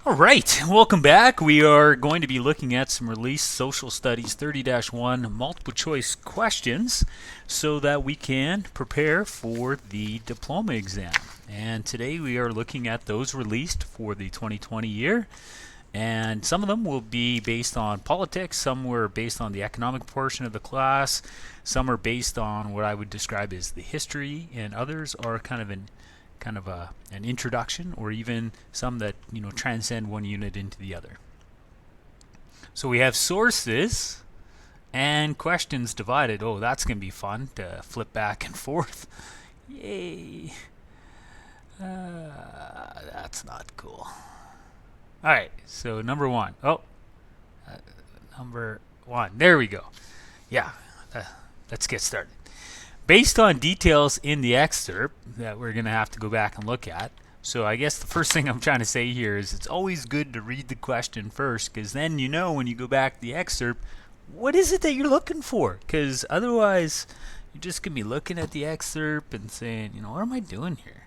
All right, welcome back. We are going to be looking at some released social studies 30-1 multiple choice questions so that we can prepare for the diploma exam. And today we are looking at those released for the 2020 year. And some of them will be based on politics, some were based on the economic portion of the class, some are based on what I would describe as the history, and others are kind of an introduction, or even some that transcend one unit into the other. So we have sources and questions divided. Oh, that's going to be fun to flip back and forth. Yay. That's not cool. All right, so number one. Number one. There we go. Yeah, let's get started. Based on details in the excerpt that we're going to have to go back and look at. So I guess the first thing I'm trying to say here is it's always good to read the question first, because then you know when you go back to the excerpt, what is it that you're looking for? Because otherwise, you're just going to be looking at the excerpt and saying, what am I doing here?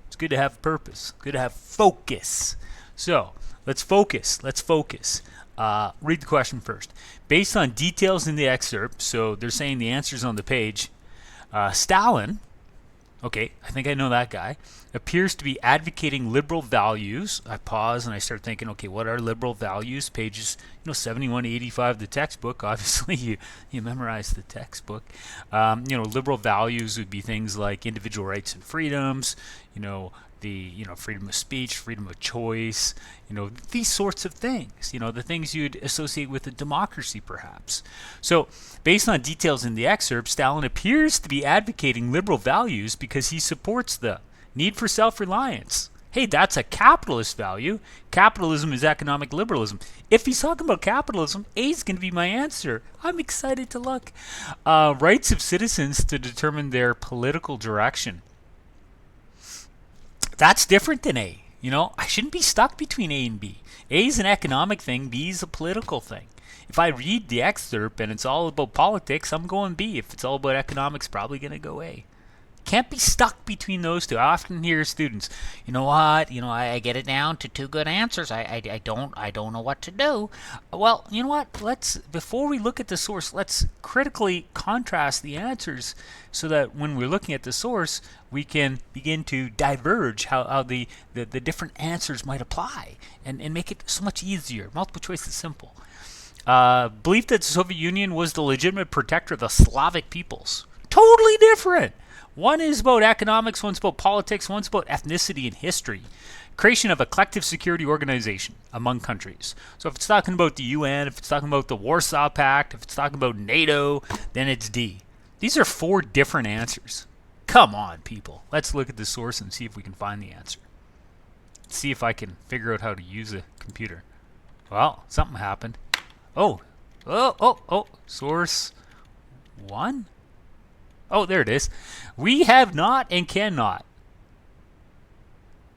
It's good to have purpose, good to have focus. So let's focus. Read the question first. Based on details in the excerpt, so they're saying the answer's on the page, Stalin, okay, I think I know that guy, appears to be advocating liberal values. I pause and I start thinking, okay, what are liberal values? Pages 71 to 85 of the textbook. Obviously, you memorize the textbook. Liberal values would be things like individual rights and freedoms, the freedom of speech, freedom of choice, these sorts of things, the things you'd associate with a democracy perhaps. So based on details in the excerpt, Stalin appears to be advocating liberal values because he supports the need for self-reliance. Hey, that's a capitalist value. Capitalism is economic liberalism. If he's talking about capitalism, A is going to be my answer. I'm excited to look. Rights of citizens to determine their political direction. That's different than A. I shouldn't be stuck between A and B. A is an economic thing, B is a political thing. If I read the excerpt and it's all about politics, I'm going B. If it's all about economics, probably going to go A. Can't be stuck between those two. I often hear students, you know what, I get it down to two good answers. I don't know what to do. Well, you know what, before we look at the source, let's critically contrast the answers so that when we're looking at the source, we can begin to diverge how the different answers might apply and make it so much easier. Multiple choice is simple. Belief that the Soviet Union was the legitimate protector of the Slavic peoples. Totally different. One is about economics, one's about politics, one's about ethnicity and history. Creation of a collective security organization among countries. So if it's talking about the UN, if it's talking about the Warsaw Pact, if it's talking about NATO, then it's D. These are four different answers. Come on, people. Let's look at the source and see if we can find the answer. See if I can figure out how to use a computer. Well, something happened. Oh. Source 1? Oh, there it is. We have not and cannot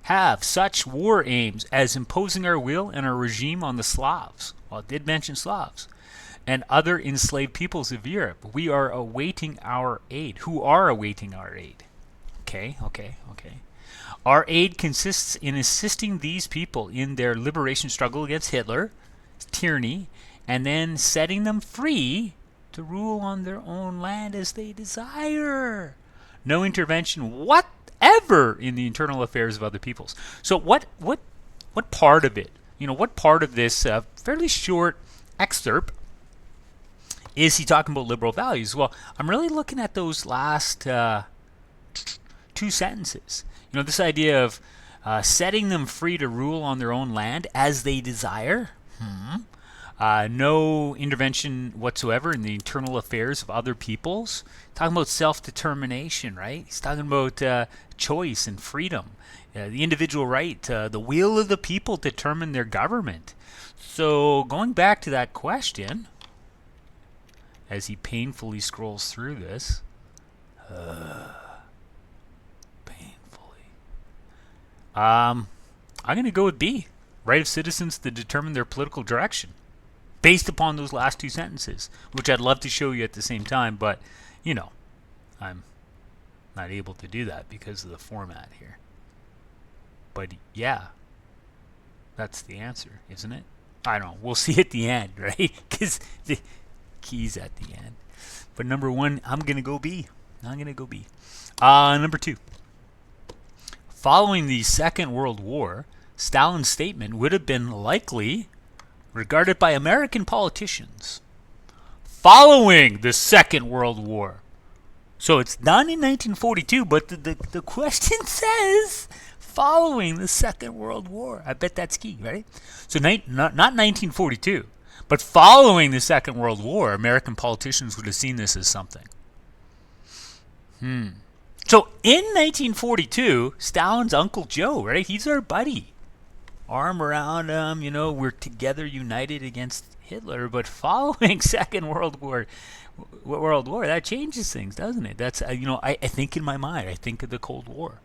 have such war aims as imposing our will and our regime on the Slavs. Well, it did mention Slavs. And other enslaved peoples of Europe. We are awaiting our aid. Who are awaiting our aid? Okay. Our aid consists in assisting these people in their liberation struggle against Hitler, tyranny, and then setting them free to rule on their own land as they desire. No intervention whatever in the internal affairs of other peoples. So what part of it, what part of this fairly short excerpt is he talking about liberal values? Well, I'm really looking at those last two sentences. This idea of setting them free to rule on their own land as they desire. No intervention whatsoever in the internal affairs of other peoples. Talking about self-determination, right? He's talking about choice and freedom. The individual right, the will of the people to determine their government. So going back to that question, as he painfully scrolls through this, painfully, I'm going to go with B. Right of citizens to determine their political direction. Based upon those last two sentences, which I'd love to show you at the same time, but, I'm not able to do that because of the format here. But yeah, that's the answer, isn't it? I don't know. We'll see at the end, right? Because the key's at the end. But number one, I'm going to go B. I'm going to go B. Number two. Following the Second World War, Stalin's statement would have been likely regarded by American politicians. Following the Second World War. So it's done in 1942, but the question says following the Second World War. I bet that's key, right? So not 1942, but following the Second World War, American politicians would have seen this as something. So in 1942, Stalin's Uncle Joe, right? He's our buddy. Arm around him, we're together united against Hitler. But following Second World War, that changes things, doesn't it? That's, I think in my mind, I think of the Cold War.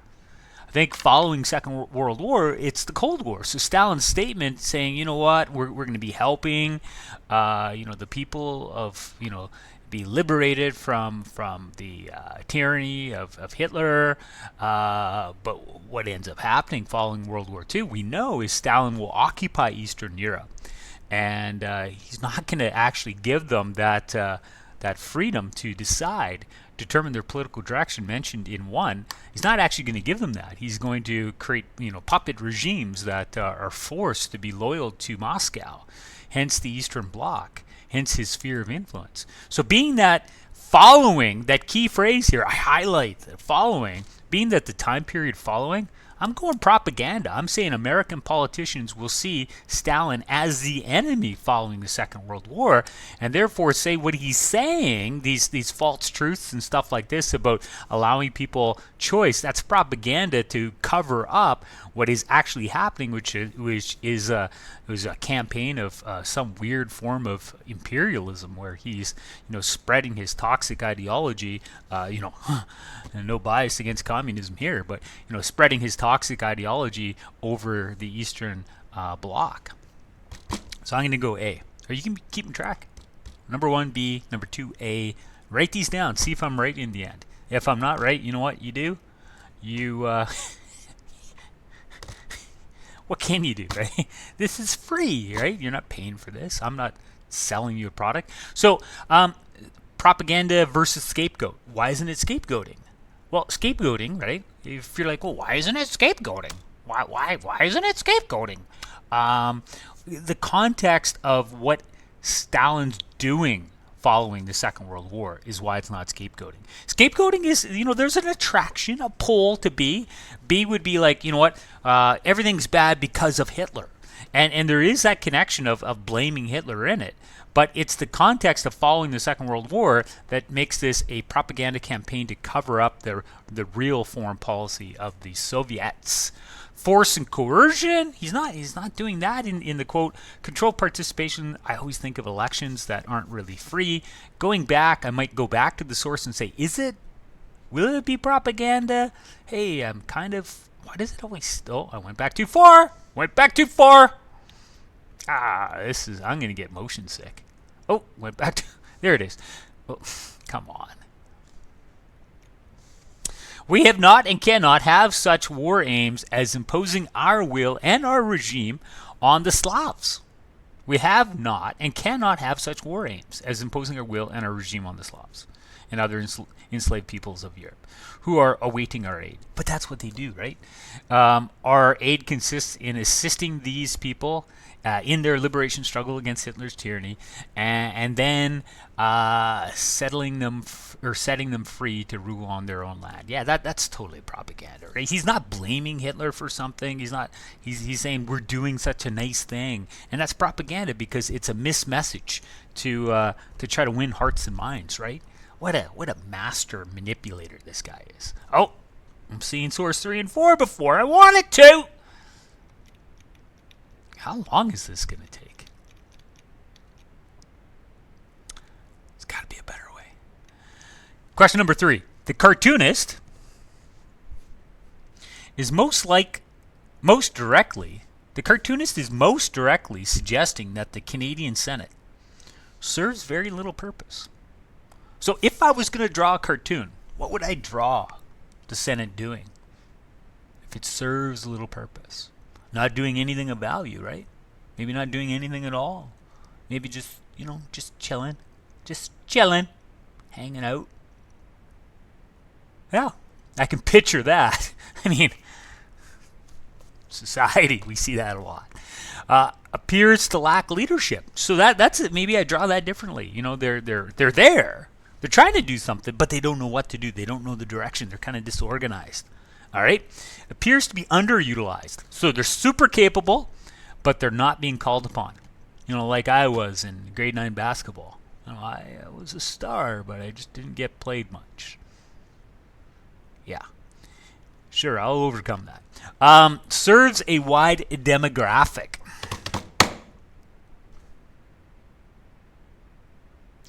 I think following Second World War, it's the Cold War. So Stalin's statement saying, you know what, we're going to be helping, the people of, be liberated from the tyranny of Hitler. But what ends up happening following World War II, we know, is Stalin will occupy Eastern Europe. And he's not going to actually give them that freedom to determine their political direction mentioned in one. He's not actually going to give them that. He's going to create, puppet regimes that are forced to be loyal to Moscow, hence the Eastern Bloc, hence his sphere of influence. So being that following, that key phrase here, I highlight the following, being that the time period following, I'm going propaganda. I'm saying American politicians will see Stalin as the enemy following the Second World War, and therefore say what he's saying, these false truths and stuff like this about allowing people choice. That's propaganda to cover up what is actually happening, which is a campaign of some weird form of imperialism, where he's spreading his toxic ideology. And no bias against communism here, but spreading his toxic ideology over the Eastern Bloc. So I'm going to go A. Are you keeping track? Number one, B. Number two, A. Write these down. See if I'm right in the end. If I'm not right, you know what you do? You what can you do, right? This is free, right? You're not paying for this. I'm not selling you a product. So propaganda versus scapegoat. Why isn't it scapegoating? Well, scapegoating, right? If you're like, well, why isn't it scapegoating? Why isn't it scapegoating? The context of what Stalin's doing following the Second World War is why it's not scapegoating. Scapegoating is, there's an attraction, a pull to B. B would be like, everything's bad because of Hitler. And there is that connection of blaming Hitler in it. But it's the context of following the Second World War that makes this a propaganda campaign to cover up the real foreign policy of the Soviets. Force and coercion, he's not doing that in the quote. Controlled participation, I always think of elections that aren't really free. Going back, I might go back to the source and say, will it be propaganda? Hey, I'm kind of, why does it always, I went back too far. I'm going to get motion sick. Oh, went back to, there it is. Oh, come on. We have not and cannot have such war aims as imposing our will and our regime on the Slavs. We have not and cannot have such war aims as imposing our will and our regime on the Slavs and other enslaved peoples of Europe who are awaiting our aid. But that's what they do, right? Our aid consists in assisting these people in their liberation struggle against Hitler's tyranny, and then setting them free to rule on their own land. Yeah, that's totally propaganda, right? He's not blaming Hitler for something. He's saying we're doing such a nice thing, and that's propaganda because it's a mismessage to try to win hearts and minds, right? What a master manipulator this guy is. Oh, I'm seeing source 3 and 4 before I wanted to. How long is this going to take? There's got to be a better way. Question number 3. The cartoonist is most directly suggesting that the Canadian Senate serves very little purpose. So if I was going to draw a cartoon, what would I draw the Senate doing? if it serves a little purpose. Not doing anything of value, right? Maybe not doing anything at all. Maybe just, just chilling. Just chilling. Hanging out. Yeah, I can picture that. I mean, society, we see that a lot. Appears to lack leadership. So that's it. Maybe I draw that differently. They're there. They're trying to do something, but they don't know what to do. They don't know the direction. They're kind of disorganized. All right? Appears to be underutilized. So they're super capable, but they're not being called upon. Like I was in grade 9 basketball. I was a star, but I just didn't get played much. Yeah. Sure, I'll overcome that. Serves a wide demographic.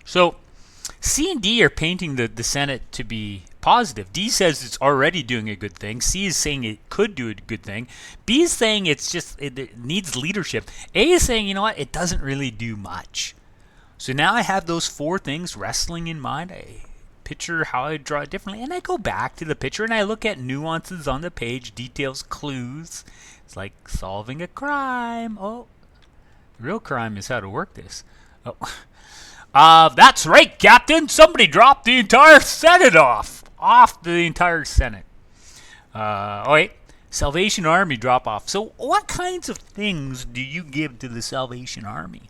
So C and D are painting the Senate to be positive. D says it's already doing a good thing. C is saying it could do a good thing. B is saying it needs leadership. A is saying, it doesn't really do much. So now I have those four things wrestling in mind. I picture how I draw it differently, and I go back to the picture and I look at nuances on the page, details, clues. It's like solving a crime. Oh, the real crime is how to work this. Oh. That's right, Captain. Somebody dropped the entire Senate off the entire Senate. Wait, Salvation Army drop off. So what kinds of things do you give to the Salvation Army?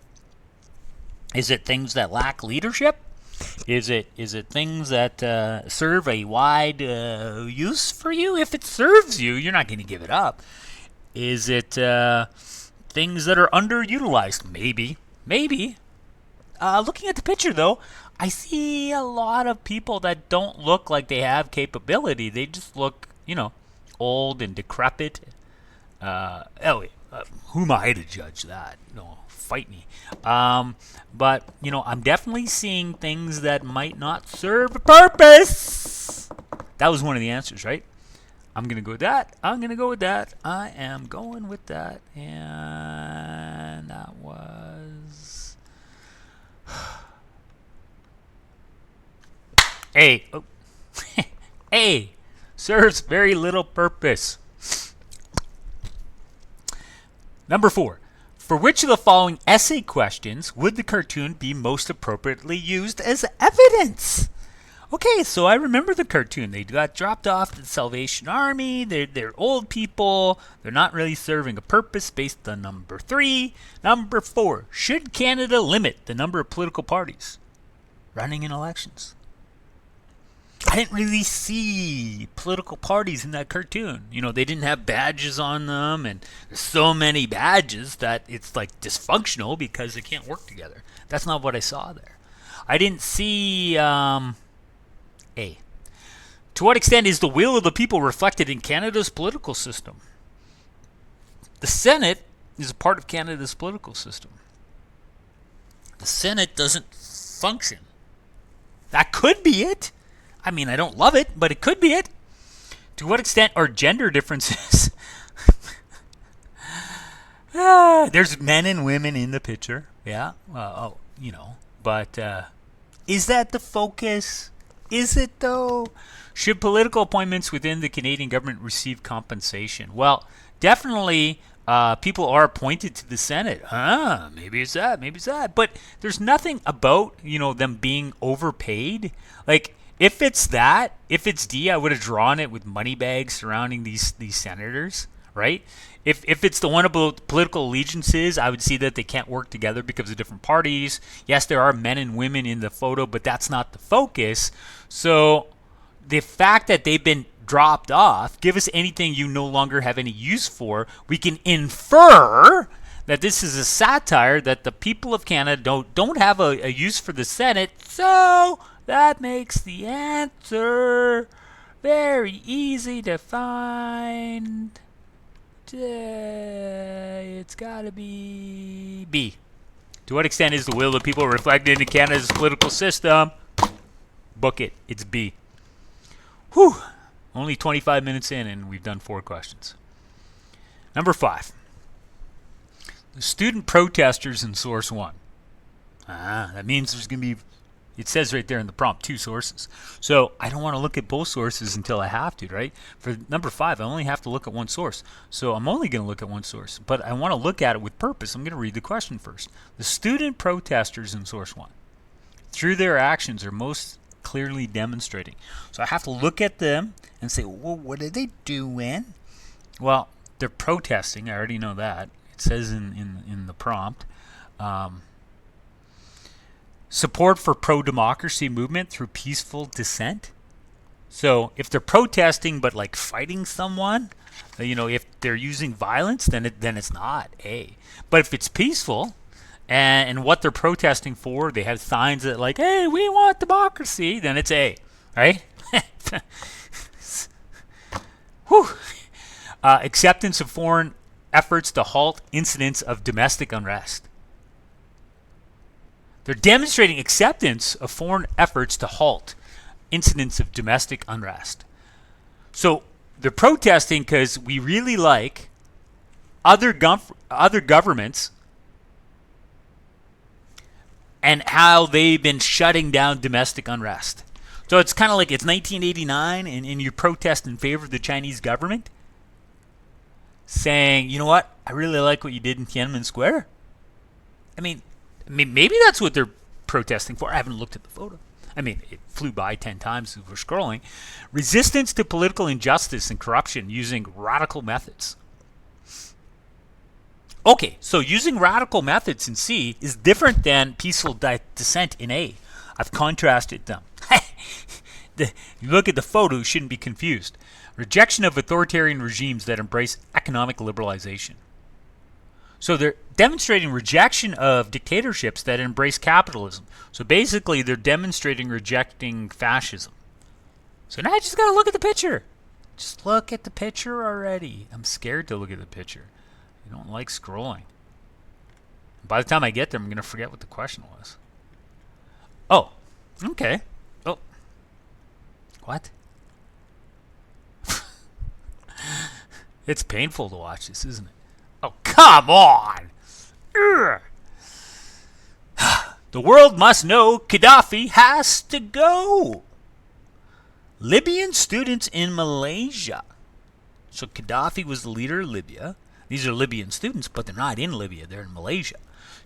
Is it things that lack leadership? Is it things that serve a wide use for you? If it serves you, you're not going to give it up. Is it things that are underutilized? Maybe. Looking at the picture, though, I see a lot of people that don't look like they have capability. They just look, old and decrepit. Who am I to judge that? No, fight me. But, I'm definitely seeing things that might not serve a purpose. That was one of the answers, right? I'm going to go with that. I am going with that. And that was A. Oh. A. Serves very little purpose. Number 4. For which of the following essay questions would the cartoon be most appropriately used as evidence? Okay, so I remember the cartoon. They got dropped off to the Salvation Army. They're old people. They're not really serving a purpose based on number 3. Number 4. Should Canada limit the number of political parties running in elections? I didn't really see political parties in that cartoon. They didn't have badges on them, and there's so many badges that it's like dysfunctional because they can't work together. That's not what I saw there. I didn't see A. To what extent is the will of the people reflected in Canada's political system? The Senate is a part of Canada's political system. The Senate doesn't function. That could be it. I mean, I don't love it, but it could be it. To what extent are gender differences? There's men and women in the picture. Yeah. But is that the focus? Is it, though? Should political appointments within the Canadian government receive compensation? Well, definitely people are appointed to the Senate. Maybe it's that. But there's nothing about, them being overpaid. Like, if it's D, I would have drawn it with money bags surrounding these senators, right? If it's the one about political allegiances, I would see that they can't work together because of different parties. Yes, there are men and women in the photo, but that's not the focus. So the fact that they've been dropped off, give us anything you no longer have any use for, we can infer that this is a satire that the people of Canada don't have a use for the Senate, so that makes the answer very easy to find. It's got to be B. To what extent is the will of the people reflected in Canada's political system? Book it. It's B. Whew. Only 25 minutes in and we've done 4 questions. Number 5. The student protesters in source 1. That means there's going to be It says right there in the prompt, 2 sources. So I don't want to look at both sources until I have to, right? For number 5, I only have to look at one source. So I'm only going to look at one source. But I want to look at it with purpose. I'm going to read the question first. The student protesters in source 1, through their actions, are most clearly demonstrating. So I have to look at them and say, well, what are they doing? Well, they're protesting. I already know that. It says in the prompt. Support for pro-democracy movement through peaceful dissent. So if they're protesting but like fighting someone, if they're using violence, then it's not A. But if it's peaceful, and what they're protesting for, they have signs that like, hey, we want democracy, then it's A, right? Whew. Acceptance of foreign efforts to halt incidents of domestic unrest. They're demonstrating acceptance of foreign efforts to halt incidents of domestic unrest. So they're protesting because we really like other governments and how they've been shutting down domestic unrest. So it's kind of like it's 1989 and you protest in favor of the Chinese government, saying, you know what, I really like what you did in Tiananmen Square. I mean, maybe that's what they're protesting for. I haven't looked at the photo. I mean, it flew by 10 times as we're scrolling. Resistance to political injustice and corruption using radical methods. Okay, so using radical methods in C is different than peaceful dissent in A. I've contrasted them. You look at the photo, you shouldn't be confused. Rejection of authoritarian regimes that embrace economic liberalization. So they're demonstrating rejection of dictatorships that embrace capitalism. So basically, they're demonstrating rejecting fascism. So now I just got to look at the picture. Just look at the picture already. I'm scared to look at the picture. I don't like scrolling. By the time I get there, I'm going to forget what the question was. Oh, okay. Oh, what? It's painful to watch this, isn't it? Oh, come on! Urgh. The world must know Gaddafi has to go. Libyan students in Malaysia. So Gaddafi was the leader of Libya. These are Libyan students, but they're not in Libya. They're in Malaysia.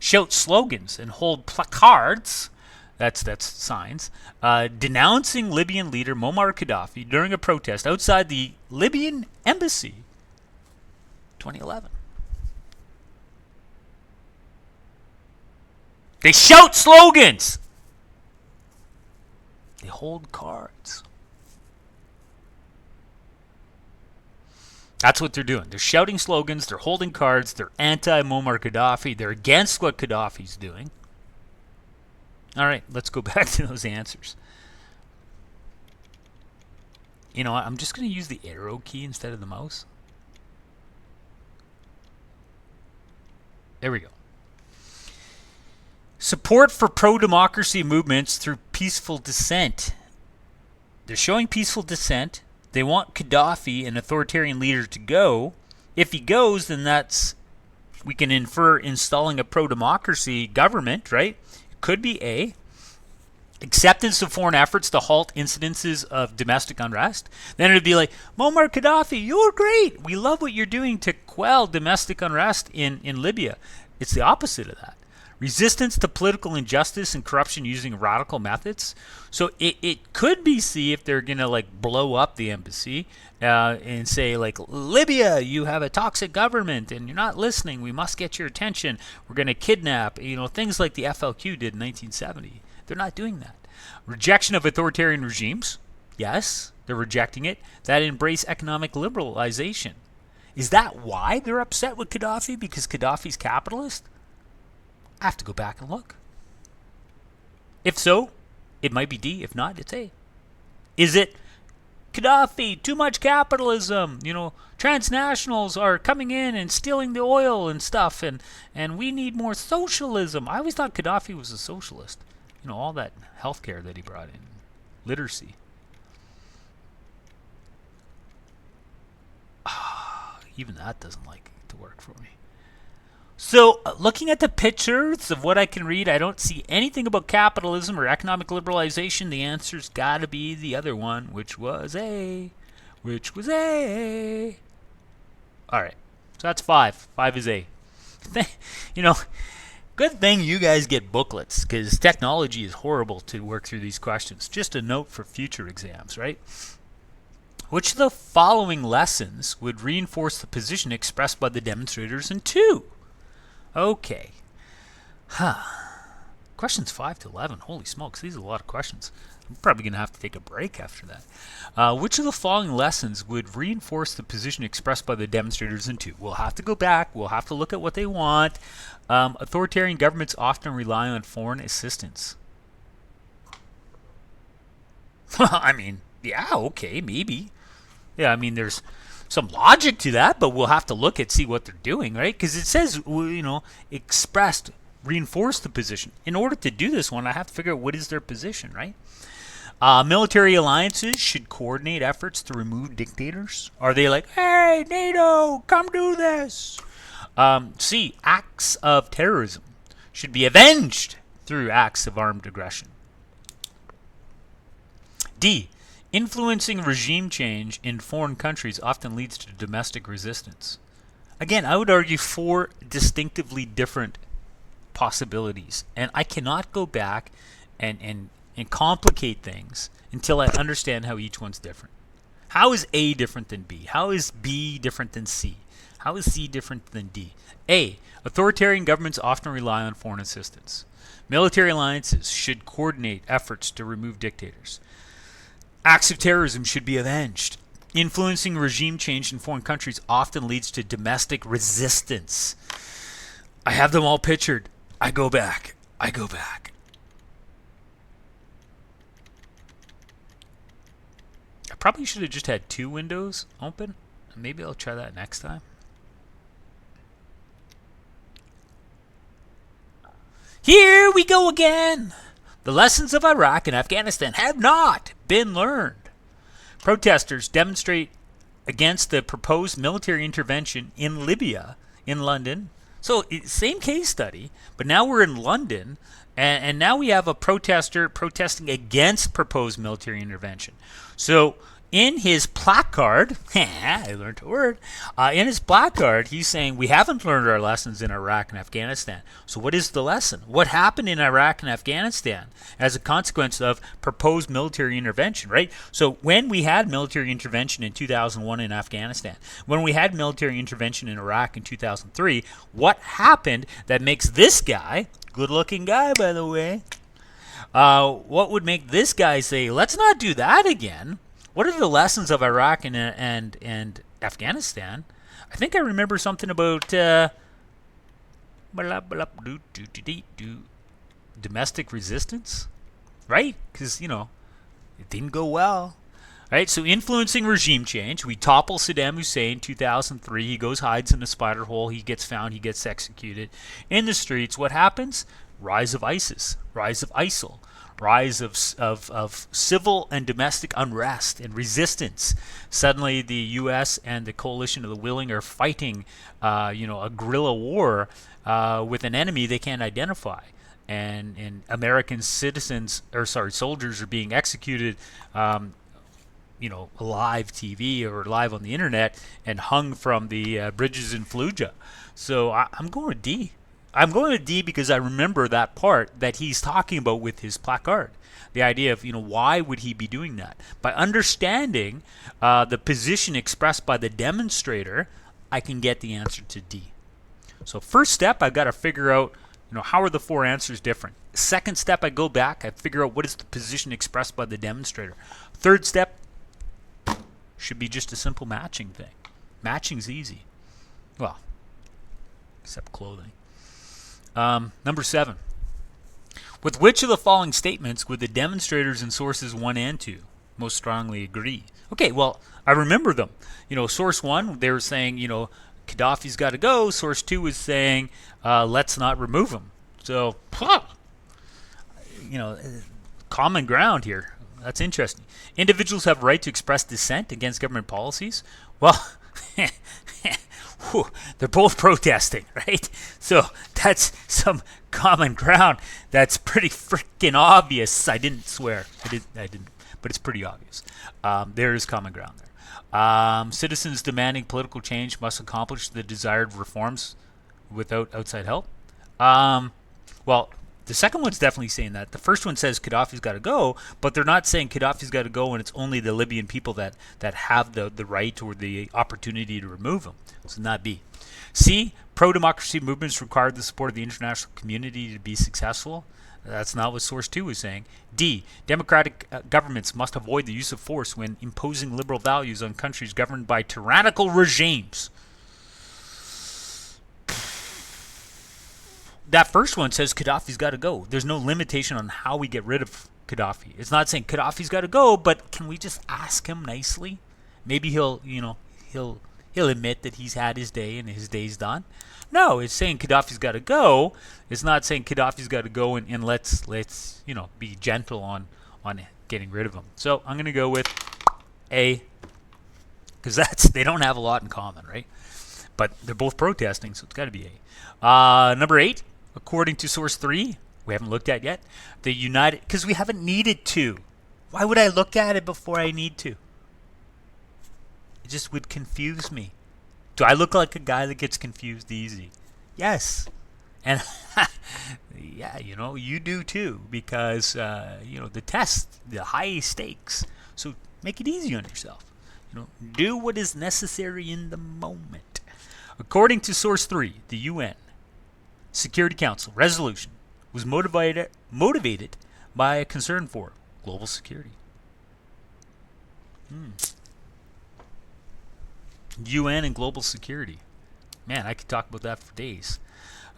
Shout slogans and hold placards, that's signs, denouncing Libyan leader Muammar Gaddafi during a protest outside the Libyan embassy, 2011. They shout slogans. They hold cards. That's what they're doing. They're shouting slogans. They're holding cards. They're anti-Muammar Gaddafi. They're against what Gaddafi's doing. All right, let's go back to those answers. You know what? I'm just going to use the arrow key instead of the mouse. There we go. Support for pro-democracy movements through peaceful dissent. They're showing peaceful dissent. They want Gaddafi, an authoritarian leader, to go. If he goes, then we can infer installing a pro-democracy government, right? It could be A. Acceptance of foreign efforts to halt incidences of domestic unrest. Then it would be like, Muammar Gaddafi, you're great. We love what you're doing to quell domestic unrest in Libya. It's the opposite of that. Resistance to political injustice and corruption using radical methods. So it could be C if they're going to like blow up the embassy and say like, Libya, you have a toxic government and you're not listening. We must get your attention. We're going to kidnap, things like the FLQ did in 1970. They're not doing that. Rejection of authoritarian regimes. Yes, they're rejecting it. That embrace economic liberalization. Is that why they're upset with Gaddafi? Because Gaddafi's capitalist? I have to go back and look. If so, it might be D. If not, it's A. Is it Gaddafi, too much capitalism, transnationals are coming in and stealing the oil and stuff, and we need more socialism? I always thought Gaddafi was a socialist. All that healthcare that he brought in, literacy. Even that doesn't like to work for me. So, looking at the pictures of what I can read, I don't see anything about capitalism or economic liberalization. The answer's got to be the other one, which was A. Which was A. All right. So that's 5. 5 is A. You know, good thing you guys get booklets, because technology is horrible to work through these questions. Just a note for future exams, right? Which of the following lessons would reinforce the position expressed by the demonstrators in 2? Okay. Questions 5 to 11. Holy smokes, these are a lot of questions. I'm probably going to have to take a break after that. Which of the following lessons would reinforce the position expressed by the demonstrators in 2? We'll have to go back. We'll have to look at what they want. Authoritarian governments often rely on foreign assistance. I mean, yeah, okay, maybe. Yeah, I mean, there's some logic to that, but we'll have to look at see what they're doing, right? Because it says, expressed, reinforce the position. In order to do this one, I have to figure out what is their position, right? Military alliances should coordinate efforts to remove dictators. Are they like, hey, NATO, come do this? C, acts of terrorism should be avenged through acts of armed aggression. D, influencing regime change in foreign countries often leads to domestic resistance. Again, I would argue 4 distinctively different possibilities, and I cannot go back and complicate things until I understand how each one's different. How is A different than B? How is B different than C? How is C different than D? A, authoritarian governments often rely on foreign assistance. Military alliances should coordinate efforts to remove dictators. Acts of terrorism should be avenged. Influencing regime change in foreign countries often leads to domestic resistance. I have them all pictured. I go back. I probably should have just had 2 windows open. Maybe I'll try that next time. Here we go again. The lessons of Iraq and Afghanistan have not been learned. Protesters demonstrate against the proposed military intervention in Libya, in London. So, same case study, but now we're in London, and now we have a protester protesting against proposed military intervention. So, in his placard, I learned a word, in his placard, he's saying we haven't learned our lessons in Iraq and Afghanistan. So what is the lesson? What happened in Iraq and Afghanistan as a consequence of proposed military intervention, right? So when we had military intervention in 2001 in Afghanistan, when we had military intervention in Iraq in 2003, what happened that makes this guy, good-looking guy by the way, what would make this guy say, let's not do that again? What are the lessons of Iraq and Afghanistan? I think I remember something about domestic resistance, right? Because, it didn't go well. Right? So influencing regime change. We topple Saddam Hussein 2003. He goes, hides in a spider hole. He gets found. He gets executed. In the streets, what happens? Rise of ISIS. Rise of ISIL. Rise of civil and domestic unrest and resistance. Suddenly, the U.S. and the coalition of the willing are fighting, a guerrilla war with an enemy they can't identify, and American soldiers are being executed, live TV or live on the internet and hung from the bridges in Fallujah. So I'm going with D. I'm going to D because I remember that part that he's talking about with his placard. The idea of, why would he be doing that? By understanding the position expressed by the demonstrator, I can get the answer to D. So first step, I've got to figure out, how are the 4 answers different? Second step, I go back, I figure out what is the position expressed by the demonstrator. Third step should be just a simple matching thing. Matching's easy. Well, except clothing. Number 7. With which of the following statements would the demonstrators in sources 1 and 2 most strongly agree? Okay, well, I remember them. Source 1, they were saying, Gaddafi's got to go. Source 2 was saying, let's not remove him. So, common ground here. That's interesting. Individuals have a right to express dissent against government policies. Well, They're both protesting, right? So that's some common ground. That's pretty freaking obvious. I didn't swear. I didn't, but it's pretty obvious. There is common ground there. Citizens demanding political change must accomplish the desired reforms without outside help. Well, the second one's definitely saying that. The first one says Gaddafi's got to go, but they're not saying Gaddafi's got to go when it's only the Libyan people that have the right or the opportunity to remove him. So not B. C, pro-democracy movements require the support of the international community to be successful. That's not what source 2 is saying. D, democratic governments must avoid the use of force when imposing liberal values on countries governed by tyrannical regimes. That first one says Gaddafi's got to go. There's no limitation on how we get rid of Gaddafi. It's not saying Gaddafi's got to go, but can we just ask him nicely? Maybe he'll admit that he's had his day and his day's done. No, it's saying Gaddafi's got to go. It's not saying Gaddafi's got to go and let's be gentle on getting rid of him. So I'm going to go with A, because they don't have a lot in common, right? But they're both protesting, so it's got to be A. Number 8. According to source 3, we haven't looked at yet, because we haven't needed to. Why would I look at it before I need to? It just would confuse me. Do I look like a guy that gets confused easy? Yes. And yeah, you do too, because the test, the high stakes. So make it easy on yourself. Do what is necessary in the moment. According to source 3, the UN Security Council resolution was motivated by a concern for global security. UN and global security. Man, I could talk about that for days.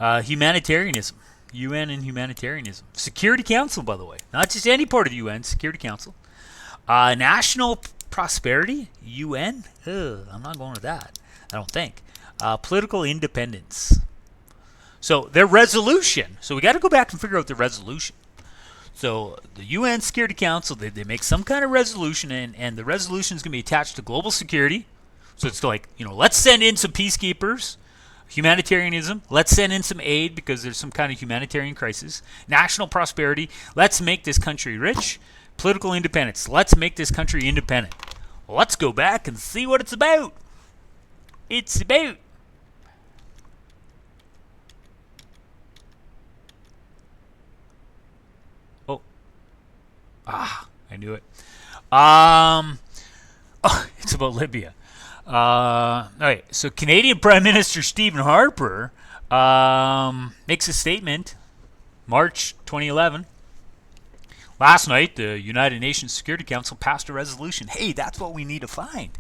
Humanitarianism. UN and humanitarianism. Security Council, by the way. Not just any part of the UN. Security Council. National prosperity. UN. I'm not going with that. I don't think. Political independence. So their resolution. So we got to go back and figure out the resolution. So the UN Security Council, they make some kind of resolution, and the resolution is going to be attached to global security. So it's like, let's send in some peacekeepers. Humanitarianism, let's send in some aid because there's some kind of humanitarian crisis. National prosperity, let's make this country rich. Political independence, let's make this country independent. Let's go back and see what it's about. It's about. I knew it. It's about Libya. All right, so Canadian Prime Minister Stephen Harper makes a statement, March 2011. Last night, the United Nations Security Council passed a resolution. Hey, that's what we need to find.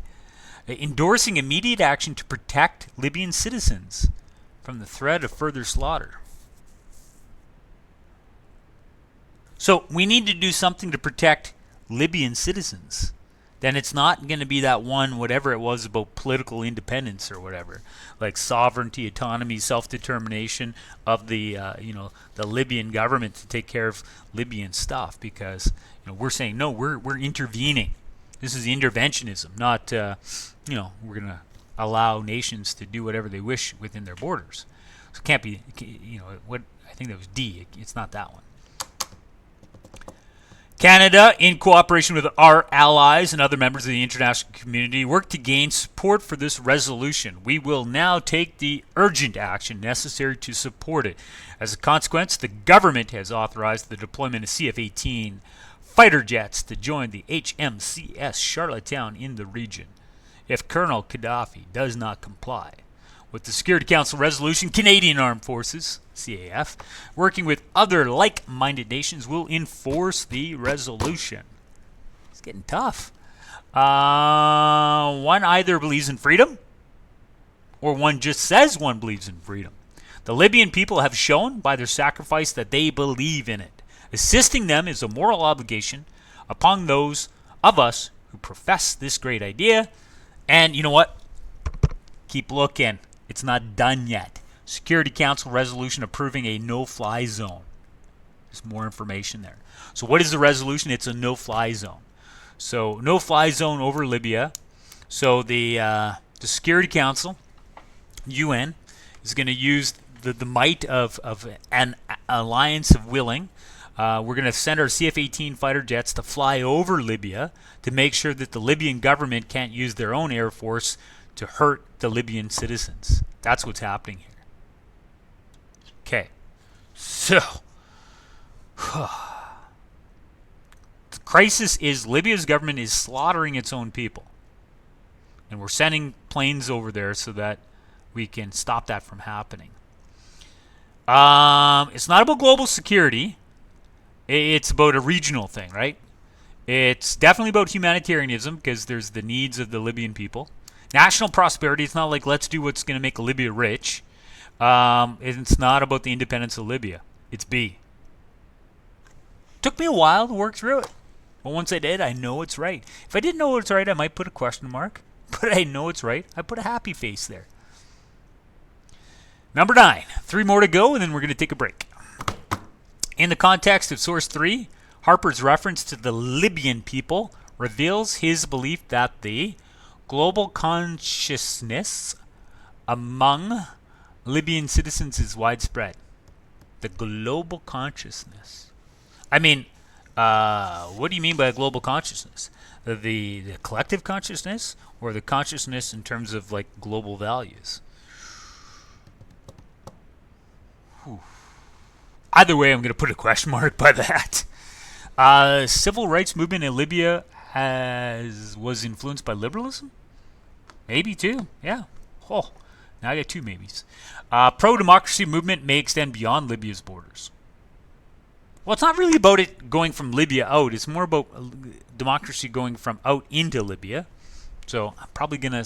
Endorsing immediate action to protect Libyan citizens from the threat of further slaughter. So we need to do something to protect Libyan citizens. Then it's not going to be that one, whatever it was about political independence or whatever, like sovereignty, autonomy, self-determination of the the Libyan government to take care of Libyan stuff, because we're saying no, we're intervening. This is interventionism, not we're going to allow nations to do whatever they wish within their borders. So it can't be what I think that was D. It's not that one. Canada, in cooperation with our allies and other members of the international community, worked to gain support for this resolution. We will now take the urgent action necessary to support it. As a consequence, the government has authorized the deployment of CF-18 fighter jets to join the HMCS Charlottetown in the region. If Colonel Gaddafi does not comply with the Security Council resolution, Canadian Armed Forces, CAF, working with other like-minded nations, will enforce the resolution. It's getting tough. One either believes in freedom, or one just says one believes in freedom. The Libyan people have shown by their sacrifice that they believe in it. Assisting them is a moral obligation upon those of us who profess this great idea. And you know what? Keep looking. It's not done yet. Security Council resolution approving a no-fly zone. There's more information there. So what is the resolution? It's a no-fly zone. So no-fly zone over Libya. So the The Security Council, UN, is going to use the might of an alliance of willing. We're going to send our CF-18 fighter jets to fly over Libya to make sure that the Libyan government can't use their own air force to hurt the Libyan citizens. That's what's happening here. Okay, so the crisis is Libya's government is slaughtering its own people. And we're sending planes over there so that we can stop that from happening. It's not about global security. It's about a regional thing, right? It's definitely about humanitarianism because there's the needs of the Libyan people. National prosperity, it's not like let's do what's going to make Libya rich. It's not about the independence of Libya. It's B. Took me a while to work through it. But once I did, I know it's right. If I didn't know it's right, I might put a question mark. But I know it's right. I put a happy face there. Number 9. 3 more to go, and then we're going to take a break. In the context of Source 3, Harper's reference to the Libyan people reveals his belief that the global consciousness among Libyan citizens is widespread. The global consciousness. I mean, what do you mean by global consciousness? The collective consciousness or the consciousness in terms of like global values? Whew. Either way, I'm going to put a question mark by that. Civil rights movement in Libya was influenced by liberalism? Maybe too. Yeah. Oh, now I got 2 maybes. Pro-democracy movement may extend beyond Libya's borders. Well, it's not really about it going from Libya out. It's more about democracy going from out into Libya. So I'm probably going to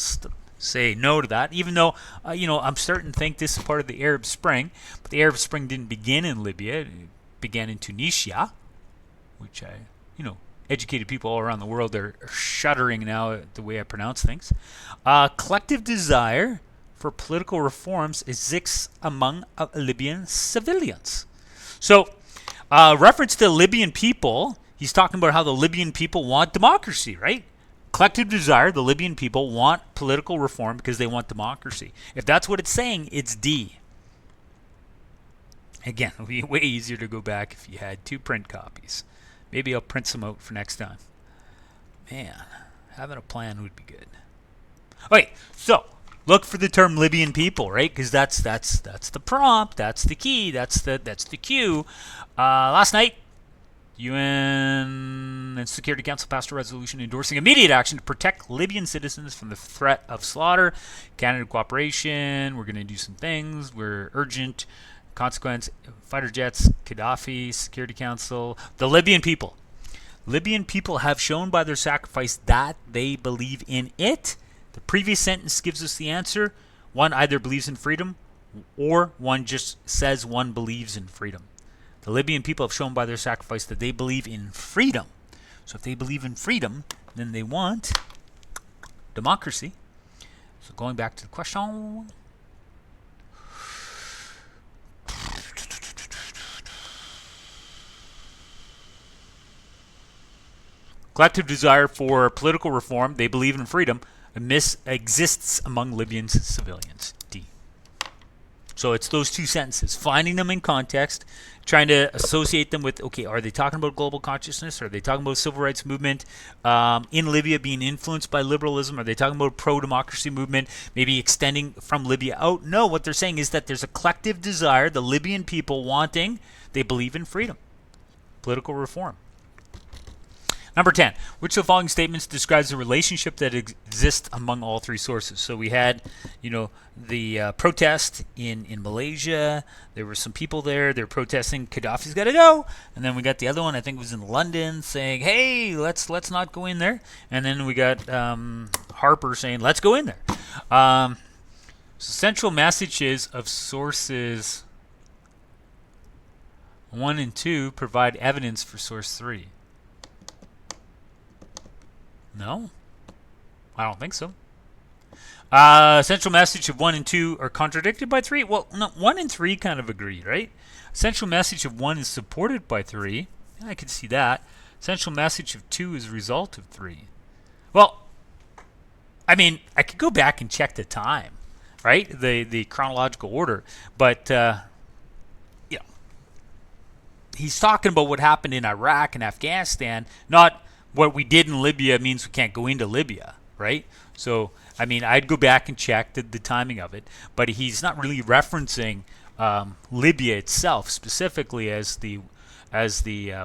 say no to that, even though, I'm starting to think this is part of the Arab Spring. But the Arab Spring didn't begin in Libya. It began in Tunisia, which educated people all around the world are shuddering now at the way I pronounce things. Collective desire for political reforms exists among Libyan civilians. So, reference to Libyan people, he's talking about how the Libyan people want democracy, right? Collective desire, the Libyan people want political reform because they want democracy. If that's what it's saying, it's D. Again, it would be way easier to go back if you had 2 print copies. Maybe I'll print some out for next time. Man, having a plan would be good. Okay, so look for the term Libyan people, right? Because that's the prompt, that's the key, that's the cue. Last night, UN and Security Council passed a resolution endorsing immediate action to protect Libyan citizens from the threat of slaughter. Canada cooperation. We're going to do some things. We're urgent. Consequence: fighter jets, Gaddafi, Security Council, the Libyan people. Libyan people have shown by their sacrifice that they believe in it. The previous sentence gives us the answer. One either believes in freedom or one just says one believes in freedom. The Libyan people have shown by their sacrifice that they believe in freedom. So if they believe in freedom, then they want democracy. So going back to the question. Collective desire for political reform, they believe in freedom, exists among Libyan civilians. D. So it's those 2 sentences, finding them in context, trying to associate them with, okay, are they talking about global consciousness? Are they talking about civil rights movement in Libya being influenced by liberalism? Are they talking about pro-democracy movement maybe extending from Libya out? No, what they're saying is that there's a collective desire, the Libyan people wanting, they believe in freedom, political reform. Number 10, which of the following statements describes the relationship that exists among all 3 sources? So we had, the protest in Malaysia. There were some people there. They're protesting Gaddafi's got to go. And then we got the other one, I think it was in London, saying, hey, let's not go in there. And then we got Harper saying, let's go in there. So central messages of sources 1 and 2 provide evidence for source 3. No, I don't think so. Central message of 1 and 2 are contradicted by 3. Well, no, 1 and 3 kind of agree, right? Central message of 1 is supported by 3. I can see that. Central message of 2 is a result of 3. Well, I mean, I could go back and check the time, right? The chronological order, but you know, he's talking about what happened in Iraq and Afghanistan, not what we did in Libya means we can't go into Libya, right? So, I mean, I'd go back and check the timing of it, but he's not really referencing Libya itself specifically as the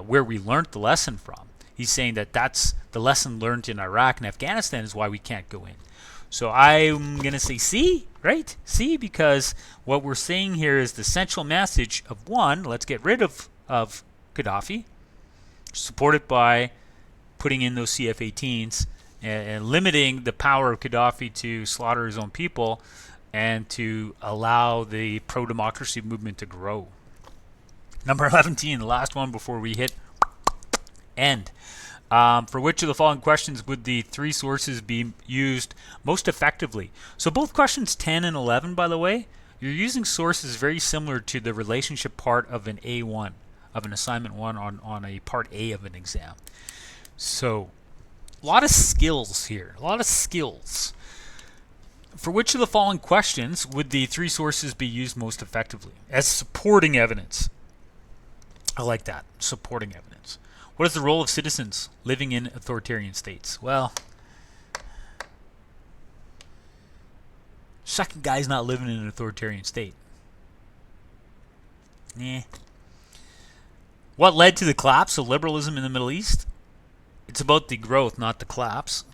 where we learned the lesson from. He's saying that that's the lesson learned in Iraq and Afghanistan is why we can't go in. So I'm going to say C, right? C, because what we're saying here is the central message of one, let's get rid of Gaddafi, support it by putting in those CF-18s and limiting the power of Gaddafi to slaughter his own people and to allow the pro-democracy movement to grow. Number 17, the last one before we hit end. For which of the following questions would the three sources be used most effectively? So both questions 10 and 11, by the way, you're using sources very similar to the relationship part of an A1, of an assignment 1 on a part A of an exam. So a lot of skills here, a lot of skills. For which of the following questions would the three sources be used most effectively? As supporting evidence. I like that, supporting evidence. What is the role of citizens living in authoritarian states? Well, second guy's not living in an authoritarian state. What led to the collapse of liberalism in the Middle East? It's about the growth, not the collapse.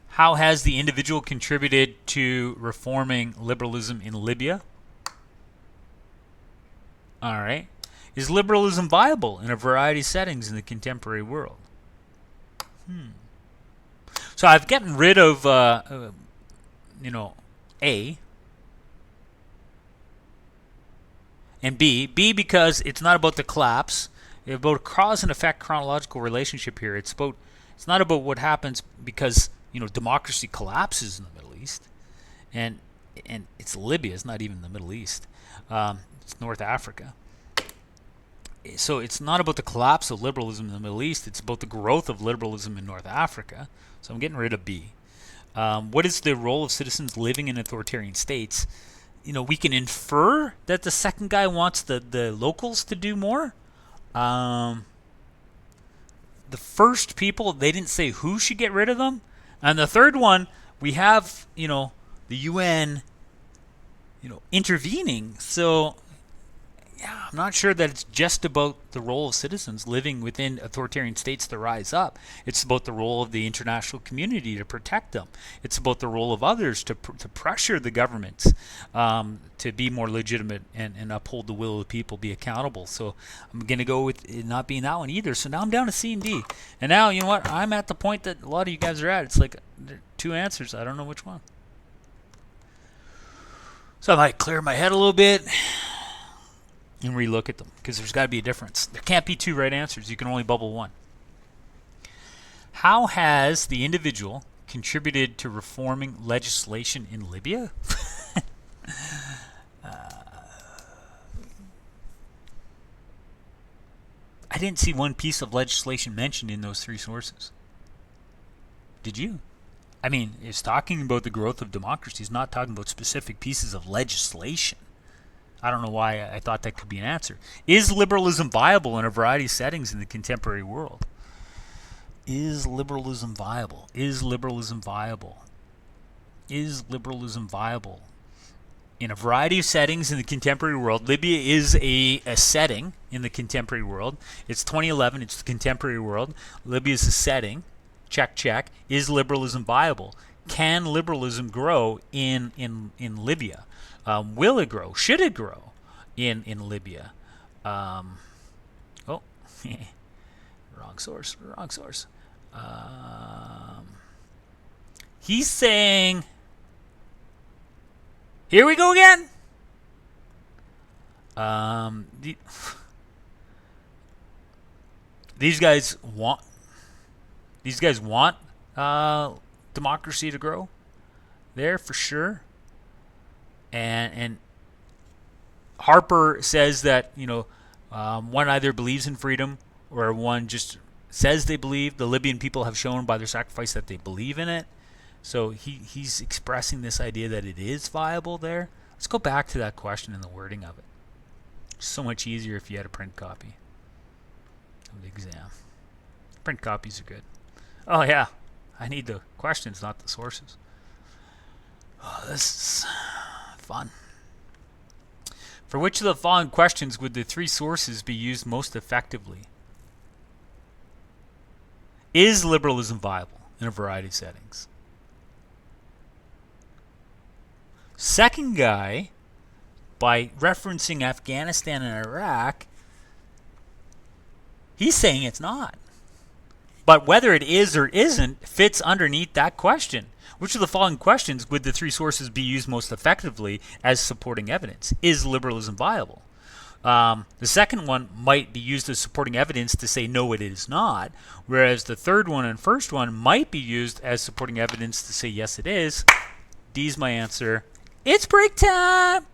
How has the individual contributed to reforming liberalism in Libya? All right. Is liberalism viable in a variety of settings in the contemporary world? So I've gotten rid of, A, and B. B because it's not about the collapse. It's about a cause and effect chronological relationship here. It's not about what happens because democracy collapses in the Middle East, and it's Libya. It's not even the Middle East. It's North Africa. So it's not about the collapse of liberalism in the Middle East. It's about the growth of liberalism in North Africa. So I'm getting rid of B. What is the role of citizens living in authoritarian states? We can infer that the second guy wants the locals to do more. The first people, they didn't say who should get rid of them. And the third one, we have, the UN, intervening. So yeah, I'm not sure that it's just about the role of citizens living within authoritarian states to rise up. It's about the role of the international community to protect them. It's about the role of others to pressure the governments to be more legitimate and uphold the will of the people, be accountable. So I'm going to go with it not being that one either. So now I'm down to C and D. And now, you know what? I'm at the point that a lot of you guys are at. It's like two answers. I don't know which one. So I might clear my head a little bit and relook at them, because there's got to be a difference. There can't be two right answers. You can only bubble one. How has the individual contributed to reforming legislation in Libya? I didn't see one piece of legislation mentioned in those three sources. Did you? I mean, it's talking about the growth of democracy. It's not talking about specific pieces of legislation. I don't know why I thought that could be an answer. Is liberalism viable in a variety of settings in the contemporary world? Is liberalism viable? Is liberalism viable? Is liberalism viable? In a variety of settings in the contemporary world, Libya is a setting in the contemporary world. It's 2011. It's the contemporary world. Libya is a setting. Check, check. Is liberalism viable? Can liberalism grow in Libya? Will it grow? Should it grow in Libya? Wrong source. He's saying, here we go again. These guys want democracy to grow there for sure. And Harper says that one either believes in freedom or one just says they believe. The Libyan people have shown by their sacrifice that they believe in it. So he's expressing this idea that it is viable there. Let's go back to that question and the wording of it. It's so much easier if you had a print copy of the exam. Print copies are good. Oh yeah, I need the questions, not the sources. Oh, this is fun. For which of the following questions would the three sources be used most effectively? Is liberalism viable in a variety of settings? Second guy, by referencing Afghanistan and Iraq, he's saying it's not. But whether it is or isn't fits underneath that question. Which of the following questions would the three sources be used most effectively as supporting evidence? Is liberalism viable? The second one might be used as supporting evidence to say no, it is not, whereas the third one and first one might be used as supporting evidence to say yes, it is. D's my answer. It's break time!